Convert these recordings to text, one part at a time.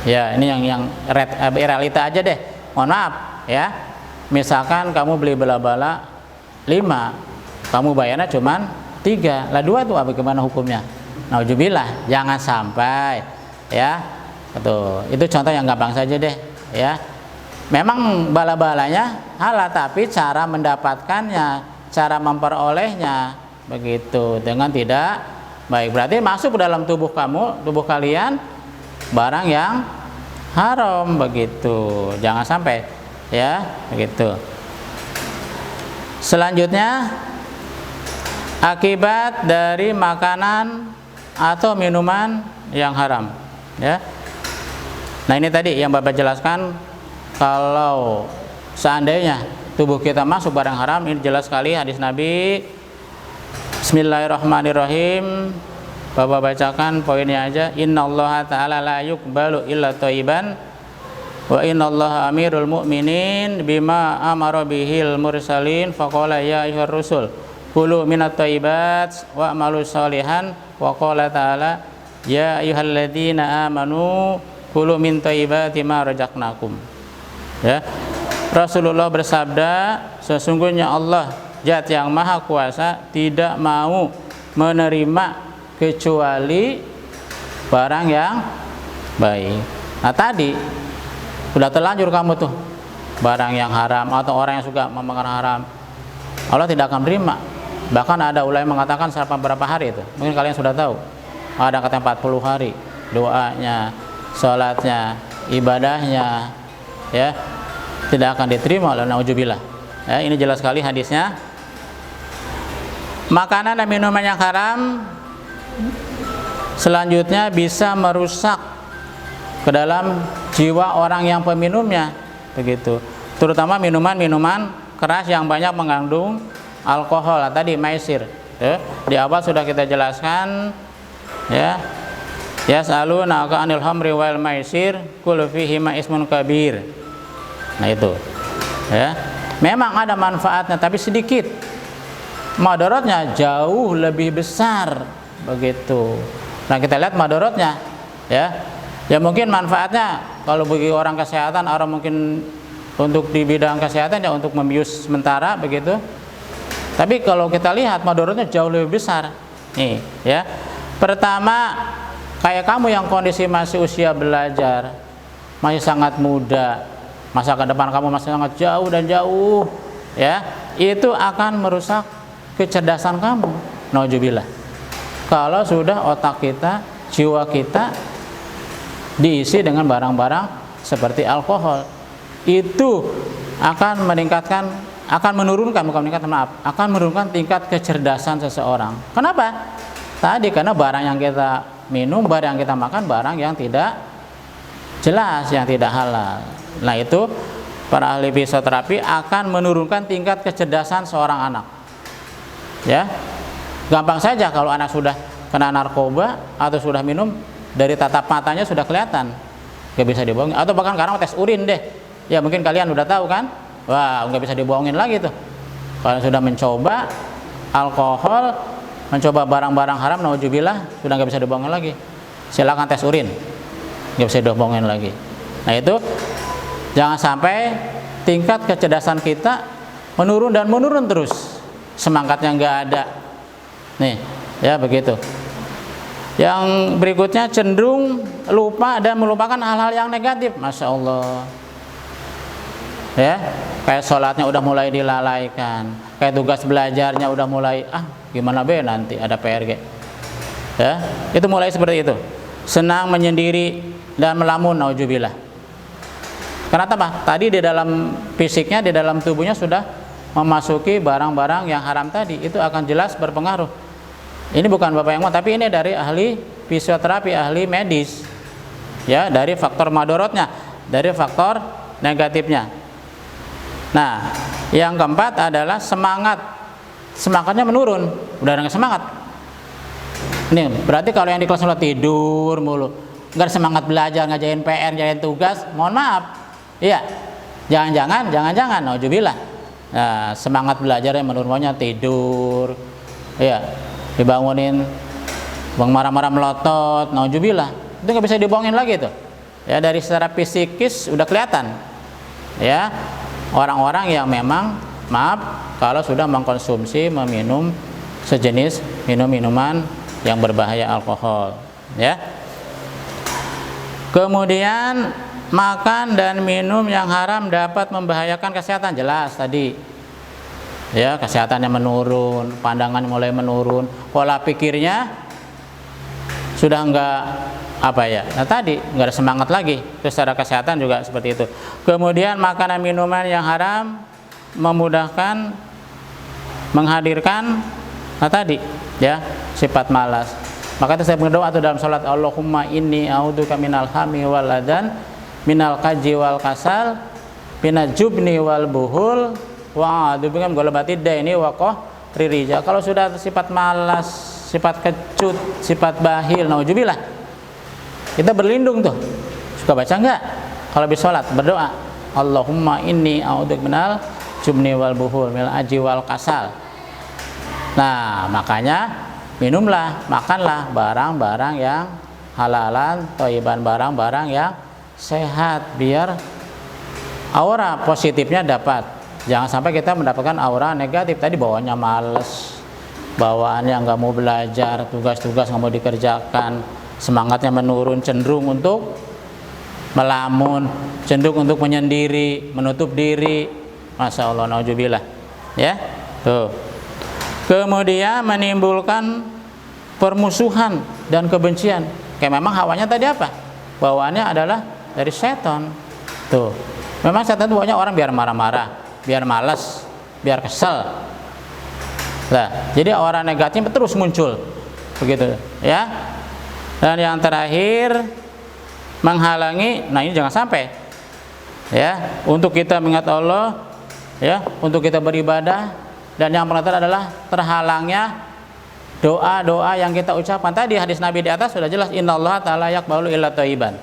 Ya, ini yang realita aja deh. Mohon maaf ya. Misalkan kamu beli bala-bala 5, kamu bayarnya cuman 3. Lah 2 tuh apa gimana hukumnya? Nauzubillah, jangan sampai ya. Betul. Itu contoh yang gampang saja deh ya. Memang bala-balanya halal, tapi cara mendapatkannya, cara memperolehnya begitu dengan tidak baik. Berarti masuk ke dalam tubuh kamu, tubuh kalian barang yang haram begitu. Jangan sampai ya begitu. Selanjutnya, akibat dari makanan atau minuman yang haram ya. Nah, ini tadi yang Bapak jelaskan, kalau seandainya tubuh kita masuk barang haram, ini jelas sekali hadis Nabi. Bismillahirrahmanirrahim. Bapak bacakan poinnya aja. Innallaha ta'ala la yuqbalu illa thayyiban wa innallaha amirul mu'minin bima amara bihil mursalin faqala ya ayyuhar rusul kulu minat thayyibat wa amalu sholihan wa qala ta'ala ya ayyuhalladzina amanu kulu min thayyibati ma razaqnakum. Ya. Rasulullah bersabda, sesungguhnya Allah Zat yang Maha Kuasa tidak mau menerima kecuali barang yang baik. Nah, tadi sudah terlanjur kamu tuh barang yang haram atau orang yang suka memakan haram, Allah tidak akan terima. Bahkan ada ulama yang mengatakan selama berapa hari itu, mungkin kalian sudah tahu. Ada yang katanya 40 hari doanya, sholatnya, ibadahnya ya tidak akan diterima oleh nauzubillah. Ya, ini jelas sekali hadisnya. Makanan dan minuman yang haram selanjutnya bisa merusak ke dalam jiwa orang yang peminumnya begitu. Terutama minuman-minuman keras yang banyak mengandung alkohol. Tadi maisir. Ya, di awal sudah kita jelaskan ya. Yas'alunaka 'anil khamri wal maisir qul fihima ismun kabir. Nah, itu. Ya. Memang ada manfaatnya tapi sedikit. Madaratnya jauh lebih besar begitu. Nah, kita lihat madaratnya ya. Ya mungkin manfaatnya kalau bagi orang kesehatan, orang mungkin untuk di bidang kesehatan ya untuk membius sementara begitu. Tapi kalau kita lihat madaratnya jauh lebih besar. Nih, ya. Pertama, kayak kamu yang kondisi masih usia belajar, masih sangat muda, masa ke depan kamu masih sangat jauh dan jauh ya, itu akan merusak kecerdasan kamu. Nauzubillah. Kalau sudah otak kita, jiwa kita diisi dengan barang-barang seperti alkohol, itu akan meningkatkan, akan menurunkan, bukan meningkatkan, maaf, akan menurunkan tingkat kecerdasan seseorang. Kenapa? Tadi karena barang yang kita minum, barang yang kita makan, barang yang tidak jelas, yang tidak halal. Nah, itu para ahli fisioterapi akan menurunkan tingkat kecerdasan seorang anak. Ya, gampang saja kalau anak sudah kena narkoba atau sudah minum, dari tatap matanya sudah kelihatan, nggak bisa dibohongin. Atau bahkan sekarang tes urin deh, ya mungkin kalian udah tahu kan, wah nggak bisa dibohongin lagi tuh. Kalau sudah mencoba alkohol, mencoba barang-barang haram, nauzubillah, sudah nggak bisa dibohongin lagi. Silakan tes urin, nggak bisa dibohongin lagi. Nah, itu jangan sampai tingkat kecerdasan kita menurun dan menurun terus. Semangatnya nggak ada. Nih, ya begitu. Yang berikutnya cenderung lupa dan melupakan hal-hal yang negatif. Masya Allah. Ya, kayak sholatnya udah mulai dilalaikan, kayak tugas belajarnya udah mulai gimana be nanti ada PRG. Ya, itu mulai seperti itu. Senang menyendiri dan melamun, nauzubillah. Karena apa? Tadi di dalam fisiknya, di dalam tubuhnya sudah memasuki barang-barang yang haram tadi, itu akan jelas berpengaruh. Ini bukan Bapak yang mau, tapi ini dari ahli fisioterapi, ahli medis. Ya, dari faktor madorotnya, dari faktor negatifnya. Nah, yang keempat adalah semangat. Semangatnya menurun, udah nggak semangat. Ini berarti kalau yang di kelas mulai tidur mulu, nggak semangat belajar, ngerjain PR, ngerjain tugas, mohon maaf. Iya, jangan-jangan, nauzubillah. Nah, semangat belajarnya menurun, maunya tidur. Iya, dibangunin, bang marah-marah melotot, nauzubillah. itu nggak bisa dibohongin lagi tuh. Ya, dari secara psikis udah kelihatan. Ya, orang-orang yang memang kalau sudah mengkonsumsi, meminum sejenis minuman yang berbahaya alkohol, ya. Kemudian makan dan minum yang haram dapat membahayakan kesehatan, jelas tadi. Ya, kesehatannya menurun, pandangan mulai menurun, pola pikirnya sudah enggak nah tadi enggak ada semangat lagi. Terus secara kesehatan juga seperti itu. Kemudian makanan minuman yang haram memudahkan menghadirkan tadi ya sifat malas. Maka itu saya berdoa tuh dalam sholat, Allahumma inni a'udzubika minal hami wal adan, minal kaji wal kasal, minal jubni wal buhul, wa a'udzubika min ghalabati daini wa qahri rijal. Kalau sudah sifat malas, sifat kecut, sifat bahil, nauzubillah, kita berlindung tuh. Suka baca enggak? Kalau habis sholat berdoa, Allahumma inni a'udzubika minal jubni wal buhul, minal aji wal kasal. Nah, makanya minumlah, makanlah barang-barang yang halalan, thayyiban, barang-barang yang sehat, biar aura positifnya dapat. Jangan sampai kita mendapatkan aura negatif. Tadi bawaannya males, bawaannya nggak mau belajar, tugas-tugas nggak mau dikerjakan, semangatnya menurun, cenderung untuk melamun, cenderung untuk menyendiri, menutup diri. Masya Allah, nauzubillah. Ya, tuh. Kemudian menimbulkan permusuhan dan kebencian. Kayak memang hawanya tadi apa? Bawaannya adalah dari setan. Tuh. Memang setan itu bawanya orang biar marah-marah, biar malas, biar kesel. Nah, jadi orang negatif terus muncul. Begitu, ya. Dan yang terakhir menghalangi, nah ini jangan sampai. Ya, untuk kita mengingat Allah, ya, untuk kita beribadah. Dan yang pertama adalah terhalangnya doa-doa yang kita ucapkan. Tadi hadis Nabi di atas sudah jelas, innallaha ta'ala yaqbalu illa thayyiban.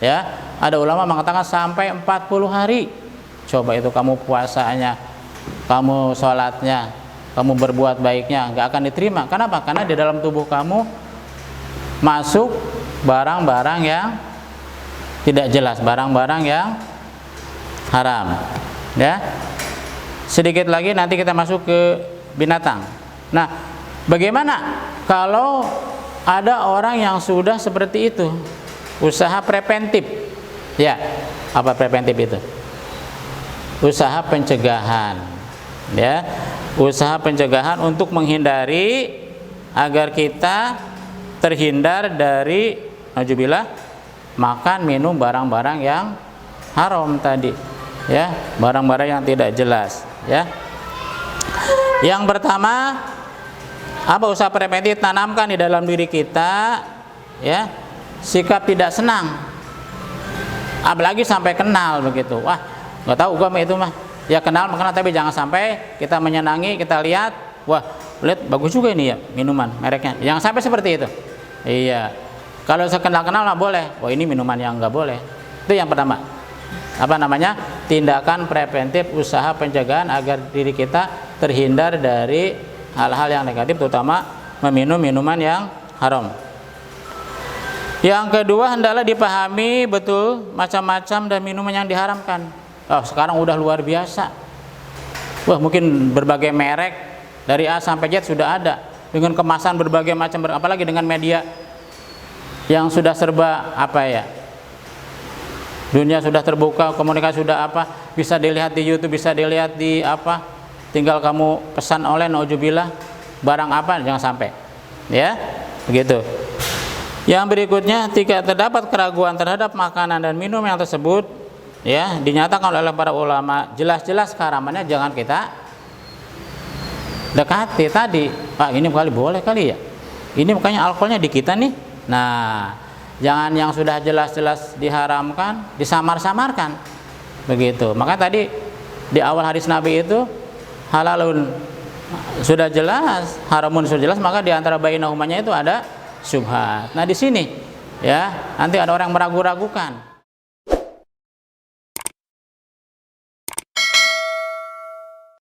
Ya, ada ulama mengatakan sampai 40 hari. Coba itu kamu puasanya, kamu sholatnya, kamu berbuat baiknya, nggak akan diterima. Kenapa? Karena di dalam tubuh kamu masuk barang-barang yang tidak jelas, barang-barang yang haram. Ya. Sedikit lagi nanti kita masuk ke binatang. Nah, bagaimana kalau ada orang yang sudah seperti itu, usaha preventif? Ya, apa preventif itu? Usaha pencegahan. Ya, usaha pencegahan untuk menghindari agar kita terhindar dari nauzubillah makan minum barang-barang yang haram tadi. Ya, barang-barang yang tidak jelas. Ya, yang pertama apa usaha preventif? Tanamkan di dalam diri kita ya sikap tidak senang, apalagi sampai kenal begitu. Wah, nggak tahu gua itu mah ya, kenal mengenal, tapi jangan sampai kita menyenangi, kita lihat, wah lihat bagus juga ini ya minuman mereknya, jangan sampai seperti itu. Iya, kalau sekenal-kenal nggak boleh, wah ini minuman yang nggak boleh. Itu yang pertama. Apa namanya? Tindakan preventif, usaha pencegahan agar diri kita terhindar dari hal-hal yang negatif, terutama meminum minuman yang haram. Yang kedua, hendaklah dipahami betul macam-macam dan minuman yang diharamkan. Oh, sekarang udah luar biasa. Wah, mungkin berbagai merek dari A sampai Z sudah ada dengan kemasan berbagai macam, apalagi dengan media yang sudah serba apa ya? Dunia sudah terbuka, komunikasi sudah apa, bisa dilihat di YouTube, bisa dilihat di apa, tinggal kamu pesan online, nauzubillah, barang apa, jangan sampai, ya, begitu. Yang berikutnya, jika terdapat keraguan terhadap makanan dan minum yang tersebut, ya, dinyatakan oleh para ulama, jelas-jelas keharamannya, jangan kita dekati tadi. Pak, ini kali boleh kali ya, ini makanya alkoholnya di kita nih. Nah, jangan yang sudah jelas-jelas diharamkan disamar-samarkan begitu. Maka tadi di awal hadis Nabi itu halalun sudah jelas, haramun sudah jelas, maka di antara bainahumanya itu ada syubhat. Nah, di sini ya nanti ada orang meragu-ragukan.